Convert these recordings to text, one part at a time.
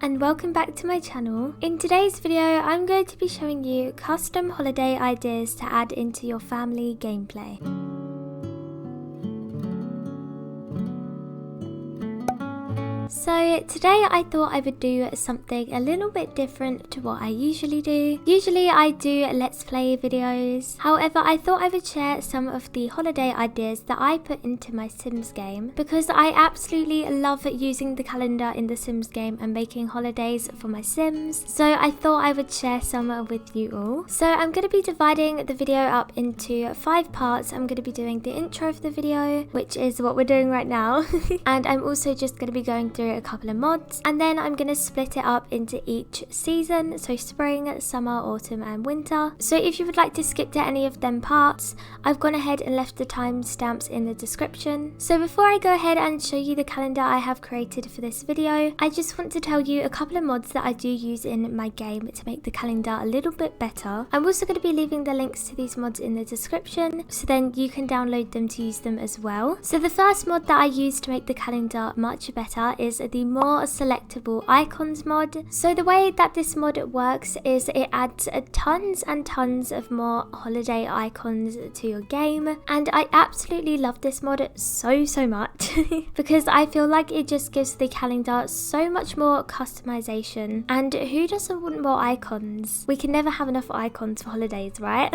and welcome back to my channel. In today's video, I'm going to be showing you custom holiday ideas to add into your family gameplay. So today I thought I would do something a little bit different to what I usually do. Usually I do let's play videos. However, I thought I would share some of the holiday ideas that I put into my Sims game because I absolutely love using the calendar in the Sims game and making holidays for my Sims. So I thought I would share some with you all. So I'm going to be dividing the video up into 5 parts. I'm going to be doing the intro of the video, which is what we're doing right now. And I'm also just going to be going through a couple of mods, and then I'm going to split it up into each season, so spring, summer, autumn and winter. So if you would like to skip to any of them parts, I've gone ahead and left the timestamps in the description. So before I go ahead and show you the calendar I have created for this video, I just want to tell you a couple of mods that I do use in my game to make the calendar a little bit better. I'm also going to be leaving the links to these mods in the description, so then you can download them to use them as well. So the first mod that I use to make the calendar much better is the more selectable icons mod. So the way that this mod works is it adds tons and tons of more holiday icons to your game, and I absolutely love this mod so much because I feel like it just gives the calendar so much more customization, and who doesn't want more icons? We can never have enough icons for holidays, right?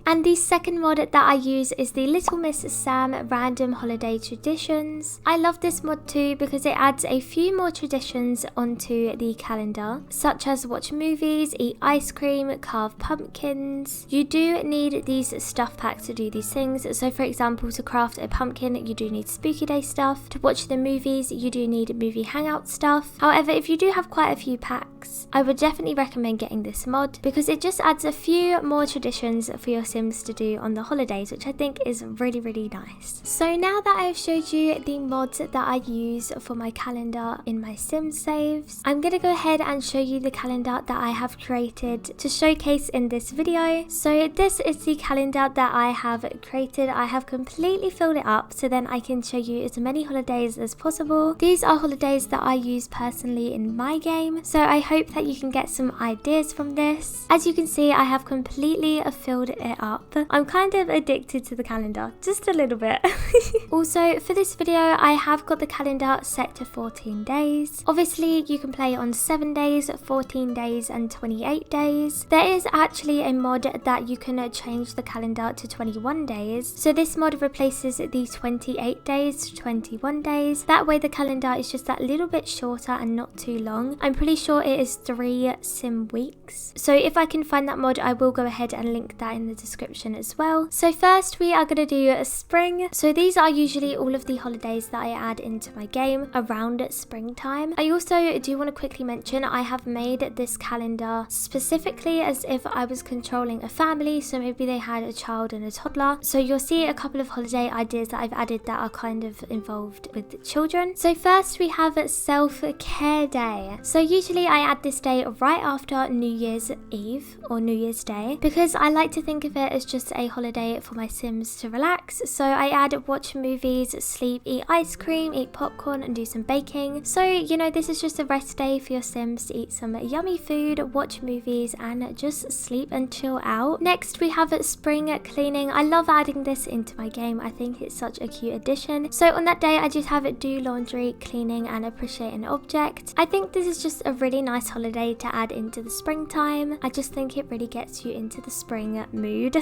And the second mod that I use is the LittleMsSam random holiday traditions. I love this mod too because it adds a few more traditions onto the calendar, such as watch movies, eat ice cream, carve pumpkins. You do need these stuff packs to do these things. So for example, to craft a pumpkin, you do need spooky day stuff. To watch the movies, you do need movie hangout stuff. However, if you do have quite a few packs, I would definitely recommend getting this mod because it just adds a few more traditions for your Sims to do on the holidays, which I think is really nice. So now that I've showed you the mods that I use for my calendar in my Sims saves, I'm going to go ahead and show you the calendar that I have created to showcase in this video. So this is the calendar that I have created. I have completely filled it up so then I can show you as many holidays as possible. These are holidays that I use personally in my game, so I hope that you can get some ideas from this. As you can see, I have completely filled it up. I'm kind of addicted to the calendar, just a little bit. Also, for this video, I have got the calendar set to 14 days. Obviously, you can play on 7 days, 14 days and 28 days. There is actually a mod that you can change the calendar to 21 days. So this mod replaces the 28 days to 21 days. That way the calendar is just that little bit shorter and not too long. I'm pretty sure it is 3 sim weeks. So if I can find that mod, I will go ahead and link that in the description as well. So first we are going to do a spring. So these are usually all of the holidays that I add into my game around springtime. I also do want to quickly mention I have made this calendar specifically as if I was controlling a family, so maybe they had a child and a toddler. So you'll see a couple of holiday ideas that I've added that are kind of involved with children. So first we have self-care day. So usually I add this day right after New Year's Eve or New Year's Day because I like to think of it as just a holiday for my Sims to relax. So I add watch movies, sleep, eat ice cream, eat popcorn and do some baking. So you know, this is just a rest day for your Sims to eat some yummy food, watch movies and just sleep and chill out. Next we have spring cleaning. I love adding this into my game. I think it's such a cute addition. So on that day I just have it do laundry, cleaning and appreciate an object. I think this is just a really nice holiday to add into the springtime. I just think it really gets you into the spring mood.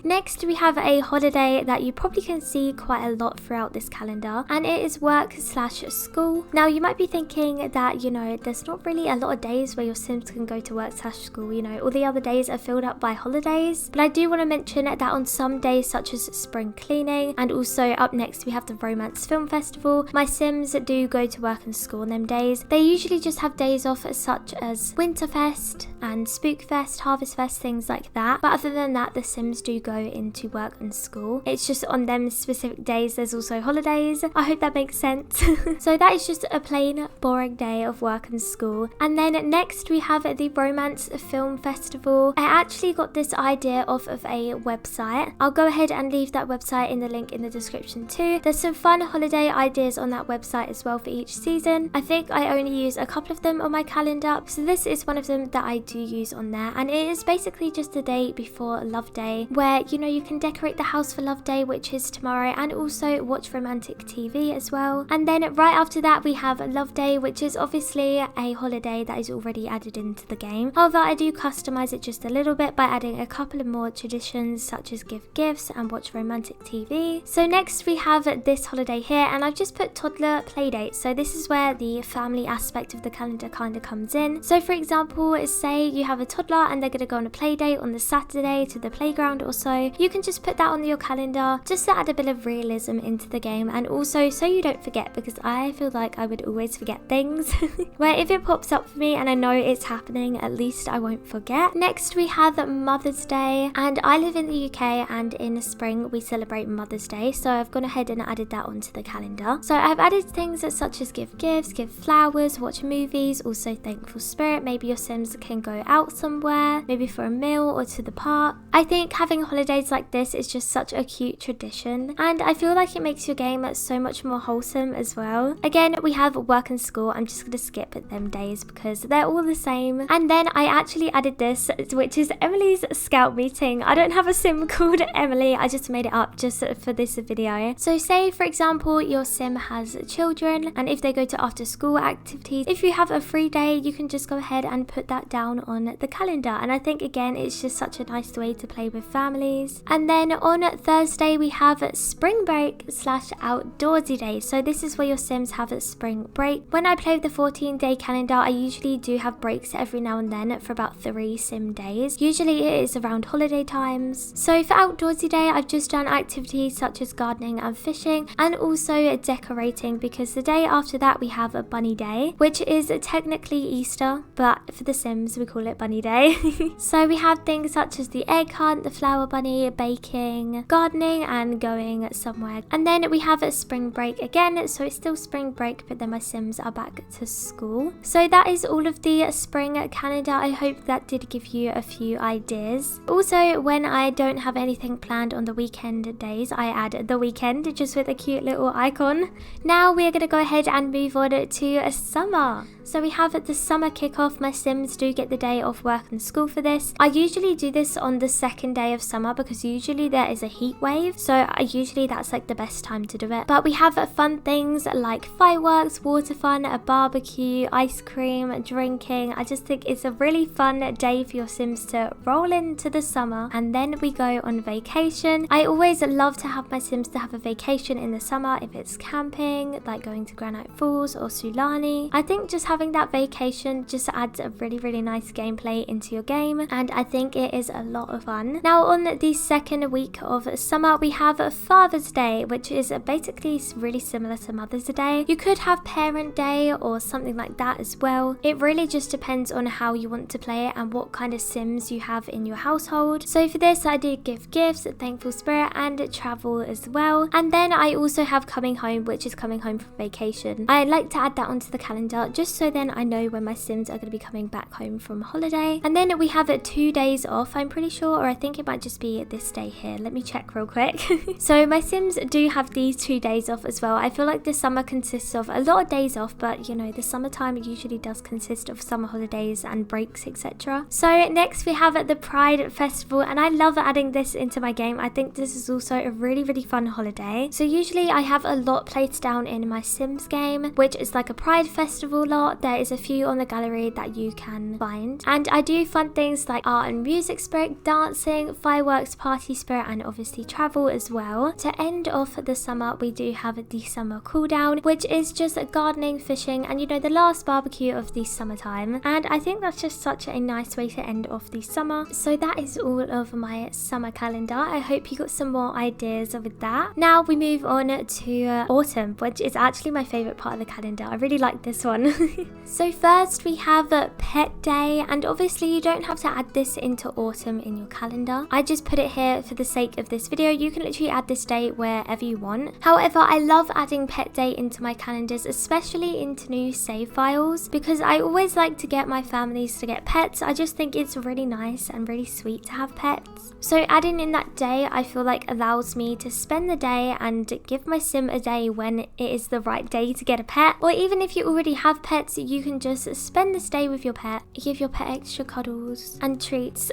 Next we have a holiday that you probably can see quite a lot throughout this calendar, and it is work/school. Now you might be thinking that, you know, there's not really a lot of days where your Sims can go to work/school, you know, all the other days are filled up by holidays. But I do want to mention that on some days such as spring cleaning, and also up next we have the Romance Film Festival, my Sims do go to work and school on them days. They usually just have days off such as Winterfest and Spookfest, Harvest Fest, things like that. But other than that, the Sims do go into work and school. It's just on them specific days there's also holidays. I hope that makes sense. So that is just a a plain, boring day of work and school. And then next we have the Romance Film Festival. I actually got this idea off of a website. I'll go ahead and leave that website in the link in the description too. There's some fun holiday ideas on that website as well for each season. I think I only use a couple of them on my calendar, so this is one of them that I do use on there, and it is basically just a day before Love Day where you can decorate the house for Love Day, which is tomorrow, and also watch romantic TV as well. And then right after that we have Love Day, which is obviously a holiday that is already added into the game. However, I do customize it just a little bit by adding a couple of more traditions such as give gifts and watch romantic TV. So next we have this holiday here, and I've just put toddler playdate. So this is where the family aspect of the calendar kind of comes in. So for example, say you have a toddler and they're going to go on a playdate on the Saturday to the playground or so, you can just put that on your calendar just to add a bit of realism into the game, and also so you don't forget, because I feel like I would always forget things where if it pops up for me and I know it's happening, at least I won't forget. Next we have Mother's Day, and I live in the UK and in spring we celebrate Mother's Day, so I've gone ahead and added that onto the calendar. So I've added things such as give gifts, give flowers, watch movies, also thankful spirit. Maybe your Sims can go out somewhere, maybe for a meal or to the park. I think having holidays like this is just such a cute tradition, and I feel like it makes your game so much more wholesome as well. Again, we have work and school. I'm just going to skip them days because they're all the same. And then I actually added this, which is Emily's scout meeting. I don't have a Sim called Emily, I just made it up just for this video. So say for example your Sim has children, and if they go to after school activities, if you have a free day, you can just go ahead and put that down on the calendar. And I think again it's just such a nice way to play with families. And then on Thursday we have spring break / outdoorsy day. So this is where your Sims have a spring break. When I play with the 14-day calendar, I usually do have breaks every now and then for about 3 Sim days. Usually it is around holiday times. So for outdoorsy day, I've just done activities such as gardening and fishing, and also decorating, because the day after that we have a bunny day, which is technically Easter, but for the Sims we call it bunny day. So we have things such as the egg hunt, the flower bunny, baking, gardening, and going somewhere. And then we have a spring break again, so it's still spring break, but then my Sims are back to school. So that is all of the spring calendar. I hope that did give you a few ideas. Also, when I don't have anything planned on the weekend days, I add the weekend just with a cute little icon. Now we're going to go ahead and move on to summer. So we have the summer kickoff. My Sims do get the day off work and school for this. I usually do this on the second day of summer because usually there is a heat wave, so usually that's like the best time to do it. But we have fun things like fireworks, water fun, a barbecue, ice cream, drinking. I just think it's a really fun day for your Sims to roll into the summer. And then we go on vacation. I always love to have my Sims to have a vacation in the summer, if it's camping, like going to Granite Falls or Sulani. I think just having that vacation just adds a really nice gameplay into your game, and I think it is a lot of fun. Now on the second week of summer we have Father's Day, which is basically really similar to Mother's Day. You could have Parent Day or something like that as well. It really just depends on how you want to play it and what kind of Sims you have in your household. So for this I did give gifts, thankful spirit, and travel as well. And then I also have coming home, which is coming home from vacation. I like to add that onto the calendar just so then I know when my Sims are going to be coming back home from holiday. And then we have 2 days off, I'm pretty sure, or I think it might just be this day here. Let me check real quick. So my Sims do have these 2 days off as well. I feel like the summer consists of a lot of days off, but the summertime usually does consist of summer holidays and breaks, etc. So next we have the Pride Festival, and I love adding this into my game. I think this is also a really fun holiday. So usually I have a lot placed down in my Sims game, which is like a Pride Festival lot. There is a few on the gallery that you can find, and I do fun things like art and music spirit, dancing, fireworks, party spirit, and obviously travel as well. To end off the summer we do have the summer cool down, which is just gardening, fishing, and the last barbecue of the summertime. And I think that's just such a nice way to end off the summer. So that is all of my summer calendar. I hope you got some more ideas with that. Now we move on to autumn, which is actually my favorite part of the calendar. I really like this one. So first we have Pet Day, and obviously you don't have to add this into autumn in your calendar. I just put it here for the sake of this video. You can literally add this day wherever you want. However, I love adding Pet Day into my calendars, especially into new save files, because I always like to get my families to get pets. I just think it's really nice and really sweet to have pets. So adding in that day, I feel like allows me to spend the day and give my sim a day when it is the right day to get a pet. Or even if you already have pets, you can just spend this day with your pet, give your pet extra cuddles and treats.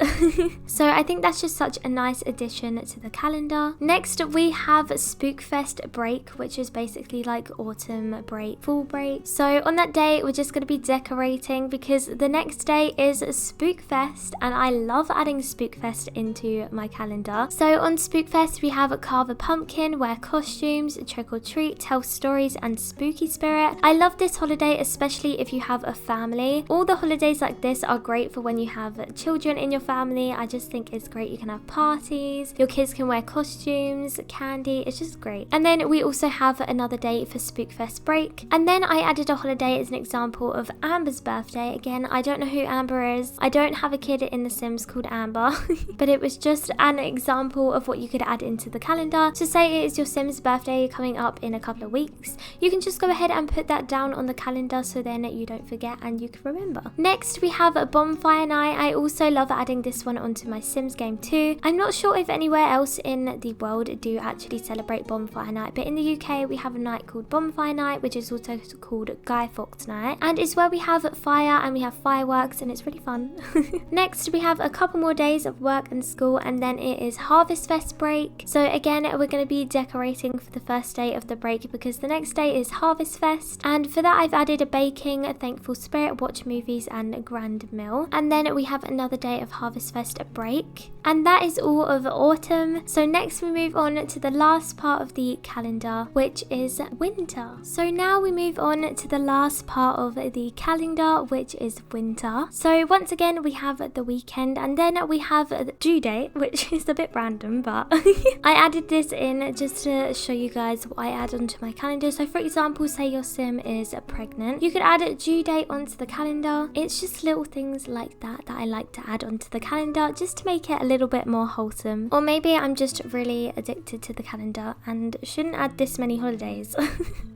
So I think that's just such a nice addition to the calendar. Next we have Spookfest break, which is basically like autumn break, fall break. So on that day we're just going to be decorating because the next day is Spookfest, and I love adding Spookfest into my calendar. So on Spookfest we have carve a pumpkin, wear costumes, trick or treat, tell stories and spooky spirit. I love this holiday, especially if you have a family. All the holidays like this are great for when you have children in your family. I just think it's great. You can have parties, your kids can wear costumes, candy, it's just great. And then we also have another day for Spookfest break. And then I added a holiday as an example of Amber's birthday. Again, I don't know who Amber is. I don't have a kid in The Sims called Amber, but it was just an example of what you could add into the calendar. To say it is your Sim's birthday coming up in a couple of weeks, you can just go ahead and put that down on the calendar so then you don't forget and you can remember. Next we have a bonfire night. I also love adding this one onto my Sims game too. I'm not sure if anywhere else in the world do actually celebrate bonfire night, but in the UK we have a night called bonfire night, which is also called Guy Fawkes night, and it's where we have fire and we have fireworks and it's really fun. Next we have a couple more days of work and school, and then it is Harvest Fest break. So again we're going to be decorating for the first day of the break because the next day is Harvest Fest, and for that I've added a baking, a thankful spirit, watch movies and a grand meal. And then we have another day of Harvest Fest break, and that is all of autumn. So next we move on to the last part of the calendar, which is winter. So now we move on to the last part of the calendar, which is winter. So once again we have the weekend, and then we have the due date, which is a bit random, but I added this in just to show you guys what I add onto my calendar. So for example, say your sim is pregnant, you could add a due date onto the calendar. It's just little things like that I like to add onto the calendar just to make it a little bit more wholesome. Or maybe I'm just really addicted to the calendar and shouldn't add this many holidays.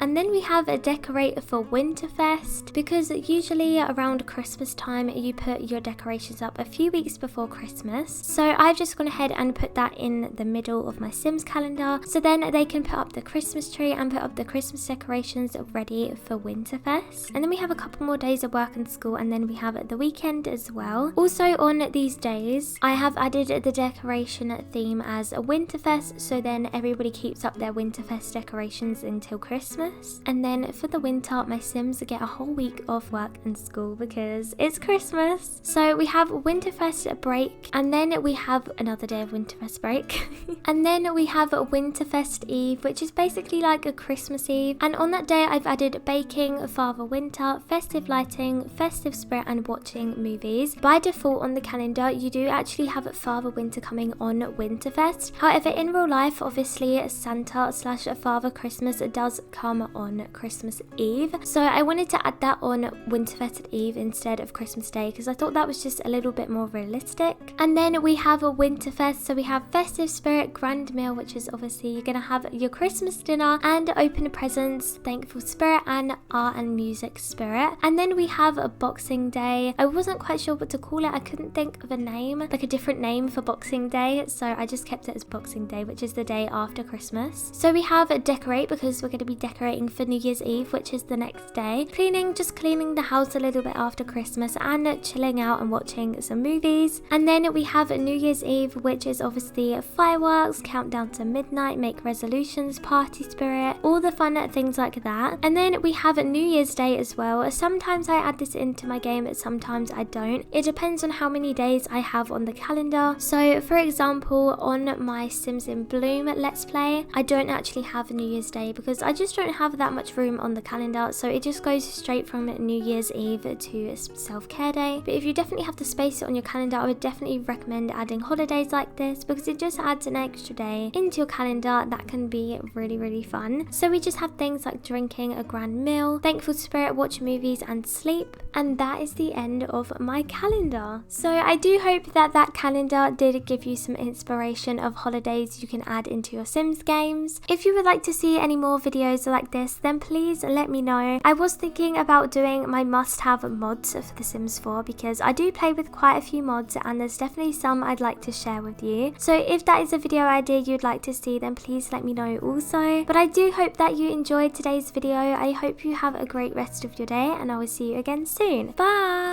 And then we have a decorate for Winterfest, because usually around Christmas time you put your decorations up a few weeks before Christmas. So I've just gone ahead and put that in the middle of my Sims calendar, so then they can put up the Christmas tree and put up the Christmas decorations ready for Winterfest. And then we have a couple more days of work and school, and then we have the weekend as well. Also on these days I have added the decoration theme as a Winterfest, so then everybody keeps up their Winterfest decorations until Christmas. And then for the winter my Sims get a whole week off work and school because it's Christmas. So we have Winterfest break, and then we have another day of Winterfest break. And then we have Winterfest Eve, which is basically like a Christmas Eve, and on that day I've added baking, Father Winter, festive lighting, festive spirit and watching movies. By default on the calendar you do actually have Father Winter coming on Winterfest. However, in real life obviously Santa / Father Christmas does come on Christmas Eve, so I wanted to add that on Winterfest Eve instead of Christmas Day because I thought that was just a little bit more realistic. And then we have a Winterfest, so we have festive spirit, grand meal, which is obviously you're gonna have your Christmas dinner and open presents, thankful spirit and art and music spirit. And then we have a Boxing Day. I wasn't quite sure what to call it. I couldn't think of a name, like a different name for Boxing Day, so I just kept it as Boxing Day, which is the day after Christmas. So we have a decorate because we're going to be decorating for New Year's Eve, which is the next day. Cleaning, just cleaning the house a little bit after Christmas and chilling out and watching some movies. And then we have New Year's Eve, which is obviously fireworks, countdown to midnight, make resolutions, party spirit, all the fun things like that. And then we have New Year's Day as well. Sometimes I add this into my game, sometimes I don't. It depends on how many days I have on the calendar. So for example, on my Sims in Bloom Let's Play, I don't actually have New Year's Day because I just don't have that much room on the calendar, so it just goes straight from New Year's Eve to self-care day. But if you definitely have to space it on your calendar, I would definitely recommend adding holidays like this because it just adds an extra day into your calendar that can be really fun. So we just have things like drinking a grand meal, thankful spirit, watch movies and sleep. And that is the end of my calendar. So I do hope that that calendar did give you some inspiration of holidays you can add into your Sims games. If you would like to see any more videos like this, then please please let me know. I was thinking about doing my must-have mods for The Sims 4 because I do play with quite a few mods and there's definitely some I'd like to share with you. So if that is a video idea you'd like to see, then please let me know also. But I do hope that you enjoyed today's video. I hope you have a great rest of your day and I will see you again soon. Bye!